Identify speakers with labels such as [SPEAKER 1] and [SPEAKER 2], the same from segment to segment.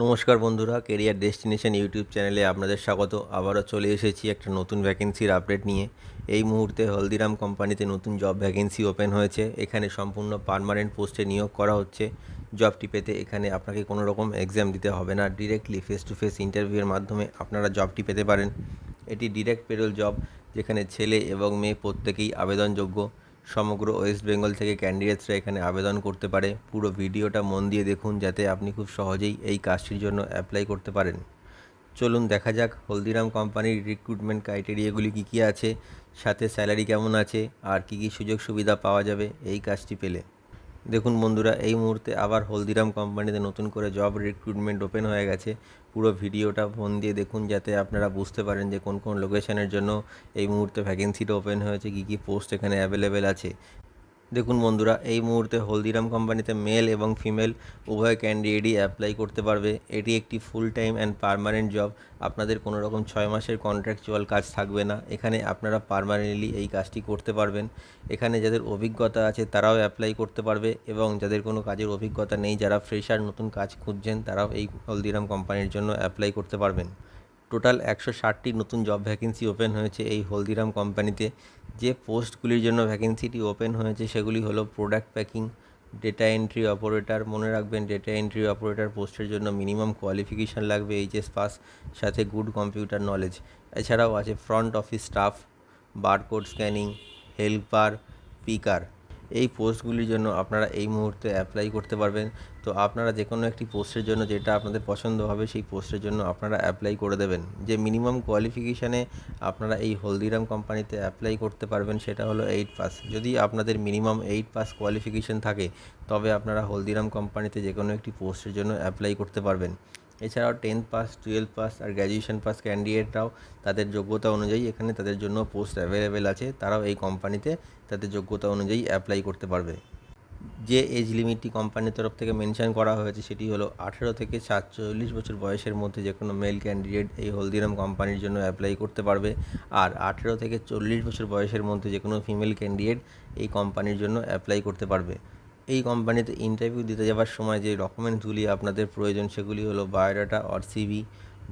[SPEAKER 1] নমস্কার বন্ধুরা, career destination YouTube চ্যানেলে আপনাদের স্বাগত। আবারও চলে এসেছি একটা নতুন ভ্যাকেন্সির আপডেট নিয়ে। এই মুহূর্তে হলদিরাম কোম্পানিতে নতুন জব ভ্যাকেন্সি ওপেন হয়েছে। এখানে সম্পূর্ণ পার্মানেন্ট পোস্টে নিয়োগ করা হচ্ছে। জবটি পেতে এখানে আপনাকে কোনো রকম এক্সাম দিতে হবে না, ডিরেক্টলি ফেস টু ফেস ইন্টারভিউয়ের মাধ্যমে আপনারা জবটি পেতে পারেন। এটি ডিরেক্ট পেরোল জব, যেখানে ছেলে এবং মেয়ে প্রত্যেকেই আবেদনযোগ্য। সমগ্র ওয়েস্ট বেঙ্গল থেকে ক্যান্ডিডেটসরা এখানে আবেদন করতে পারে। পুরো ভিডিওটা মন দিয়ে দেখুন, যাতে আপনি খুব সহজেই এই কাজটির জন্য অ্যাপ্লাই করতে পারেন। চলুন দেখা যাক হলদিরাম কোম্পানির রিক্রুটমেন্ট ক্রাইটেরিয়াগুলি কী কী আছে, সাথে স্যালারি কেমন আছে, আর কী কী সুযোগ সুবিধা পাওয়া যাবে এই কাজটি পেলে। দেখুন বন্ধুরা, এই মুহূর্তে আবার হলদিরাম কোম্পানিতে নতুন করে জব রিক্রুটমেন্ট ওপেন হয়ে গেছে। পুরো ভিডিওটা মন দিয়ে দেখুন, যাতে আপনারা বুঝতে পারেন যে কোন কোন লোকেশনের জন্য এই মুহূর্তে ভ্যাকেন্সিটা ওপেন হয়েছে, কী কী পোস্ট এখানে অ্যাভেলেবেল আছে। দেখুন বন্ধুরা, এই মুহূর্তে হলদিরাম কোম্পানিতে মেল এবং ফিমেল উভয় ক্যান্ডিডেটই অ্যাপ্লাই করতে পারবে। এটি একটি full time and permanent job. আপনাদের কোনো রকম 6 মাসের কন্ট্রাকচুয়াল কাজ থাকবে না। এখানে আপনারা পার্মানেন্টলি এই কাজটি করতে পারবেন। এখানে যাদের অভিজ্ঞতা আছে তারাও অ্যাপ্লাই করতে পারবে, এবং যাদের কোনো কাজের অভিজ্ঞতা নেই, যারা ফ্রেশার নতুন কাজ খুঁজছেন, তারাও এই হলদিরাম কোম্পানির জন্য অ্যাপ্লাই করতে পারবেন। টোটাল 160টি নতুন জব ভ্যাকেন্সি ওপেন হয়েছে এই হলদিরাম কোম্পানিতে। যে পোস্টগুলির জন্য ভ্যাকেন্সিটি ওপেন হয়েছে সেগুলি হলো product packing, data entry operator. মনে রাখবেন, ডেটা এন্ট্রি অপারেটর পোস্টের জন্য মিনিমাম কোয়ালিফিকেশান লাগবে এইচএস পাস, সাথে গুড কম্পিউটার নলেজ। এছাড়াও আছে front office staff, barcode scanning, helper, পিকার। এই পোস্টগুলির জন্য আপনারা এই মুহূর্তে অ্যাপ্লাই করতে পারবেন। তো আপনারা যে কোনো একটি পোস্টের জন্য যেটা আপনাদের পছন্দ হবে সেই পোস্টের জন্য আপনারা অ্যাপ্লাই করে দেবেন। যে মিনিমাম কোয়ালিফিকেশানে আপনারা এই হলদিরাম কোম্পানিতে অ্যাপ্লাই করতে পারবেন সেটা হলো 8 পাস। যদি আপনাদের মিনিমাম 8 পাস কোয়ালিফিকেশান থাকে, তবে আপনারা হলদিরাম কোম্পানিতে যে কোনো একটি পোস্টের জন্য অ্যাপ্লাই করতে পারবেন। এছাড়াও 10 পাস, 12 পাস আর গ্র্যাজুয়েশন পাস ক্যান্ডিডেটরাও তাদের যোগ্যতা অনুযায়ী এখানে তাদের জন্য পোস্ট অ্যাভেলেবেল আছে। তারাও এই কোম্পানিতে তাদের যোগ্যতা অনুযায়ী অ্যাপ্লাই করতে পারবে। যে এজ লিমিটটি কোম্পানির তরফ থেকে মেনশন করা হয়েছে সেটি হলো 18 থেকে 47 বছর বয়সের মধ্যে যে কোনো মেল ক্যান্ডিডেট এই হলদিরাম কোম্পানির জন্য অ্যাপ্লাই করতে পারবে। আর 18 থেকে 40 বছর বয়সের মধ্যে যে কোনো ফিমেল ক্যান্ডিডেট এই কোম্পানির জন্য অ্যাপ্লাই করতে পারবে। এই কোম্পানিতে ইন্টারভিউ দিতে যাওয়ার সময় যে ডকুমেন্টসগুলি আপনাদের প্রয়োজন সেগুলি হলো biodata or CV,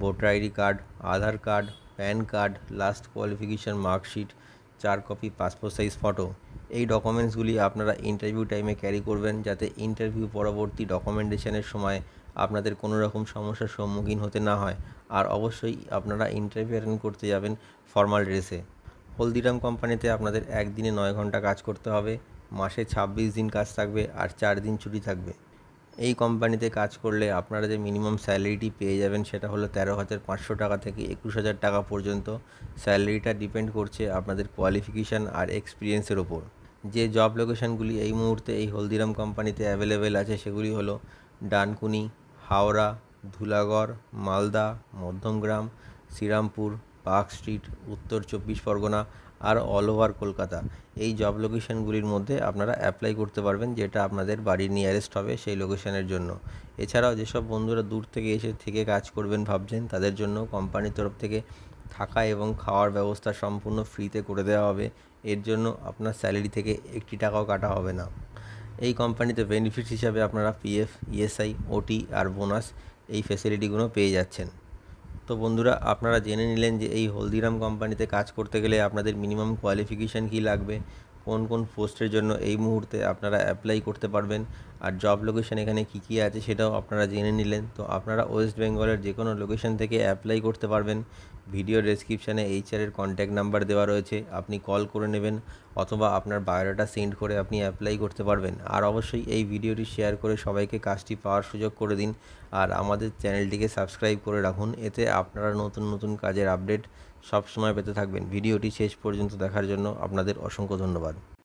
[SPEAKER 1] voter ID card, Aadhaar card, pan card, last qualification marksheet, 4 copy passport size photo. এই ডকুমেন্টসগুলি আপনারা ইন্টারভিউ টাইমে ক্যারি করবেন, যাতে ইন্টারভিউ পরবর্তী ডকুমেন্টেশনের সময় আপনাদের কোনো রকম সমস্যার সম্মুখীন হতে না হয়। আর অবশ্যই আপনারা ইন্টারভিউ অ্যাটেন্ড করতে যাবেন ফর্মাল ড্রেসে। হলদিরাম কোম্পানিতে আপনাদের একদিনে 9 ঘন্টা কাজ করতে হবে, মাসে 26 দিন কাজ থাকবে আর 4 দিন ছুটি থাকবে। এই কোম্পানিতে কাজ করলে আপনারা যে মিনিমাম স্যালারিটি পেয়ে যাবেন সেটা হলো 13,500 টাকা থেকে 21,000 টাকা পর্যন্ত। স্যালারিটা ডিপেন্ড করছে আপনাদের কোয়ালিফিকেশান আর এক্সপিরিয়েন্সের ওপর। যে জব লোকেশানগুলি এই মুহূর্তে এই হলদিরাম কোম্পানিতে অ্যাভেলেবেল আছে সেগুলি হলো ডানকুনি, হাওড়া, ধুলাগড়, মালদা, মধ্যমগ্রাম, শ্রীরামপুর, পার্ক স্ট্রিট, উত্তর 24 পরগনা আর অল ওভার কলকাতা। এই জব লোকেশানগুলির মধ্যে আপনারা অ্যাপ্লাই করতে পারবেন, যেটা আপনাদের বাড়ির নিয়ারেস্ট হবে সেই লোকেশানের জন্য। এছাড়াও যেসব বন্ধুরা দূর থেকে এসে থেকে কাজ করবেন ভাবছেন, তাদের জন্য কোম্পানির তরফ থেকে থাকা এবং খাওয়ার ব্যবস্থা সম্পূর্ণ ফ্রিতে করে দেওয়া হবে। এর জন্য আপনার স্যালারি থেকে একটি টাকাও কাটা হবে না। এই কোম্পানিতে বেনিফিটস হিসাবে আপনারা পিএফ, ইএসআই, ওটি আর বোনাস এই ফেসিলিটিগুলো পেয়ে যাচ্ছেন। তো বন্ধুরা, আপনারা জেনে নিলেন যে এই হলদিরাম কোম্পানিতে কাজ করতে গেলে আপনাদের মিনিমাম কোয়ালিফিকেশান কী লাগবে, কোন কোন পোস্টের জন্য এই মুহূর্তে আপনারা অ্যাপ্লাই করতে পারবেন, আর জব লোকেশান এখানে কী কী আছে সেটাও আপনারা জেনে নিলেন। তো আপনারা ওয়েস্ট বেঙ্গলের যে কোনো লোকেশান থেকে অ্যাপ্লাই করতে পারবেন। ভিডিও ডেসক্রিপশানে এইচআরের কন্ট্যাক্ট নাম্বার দেওয়া রয়েছে, আপনি কল করে নেবেন, অথবা আপনার বায়োডাটা সেন্ড করে আপনি অ্যাপ্লাই করতে পারবেন। আর অবশ্যই এই ভিডিওটি শেয়ার করে সবাইকে কাজটি পাওয়ার সুযোগ করে দিন। আর আমাদের চ্যানেলটিকে সাবস্ক্রাইব করে রাখুন, এতে আপনারা নতুন নতুন কাজের আপডেট সবসময় পেতে থাকবেন। ভিডিওটি শেষ পর্যন্ত দেখার জন্য আপনাদের অসংখ্য ধন্যবাদ।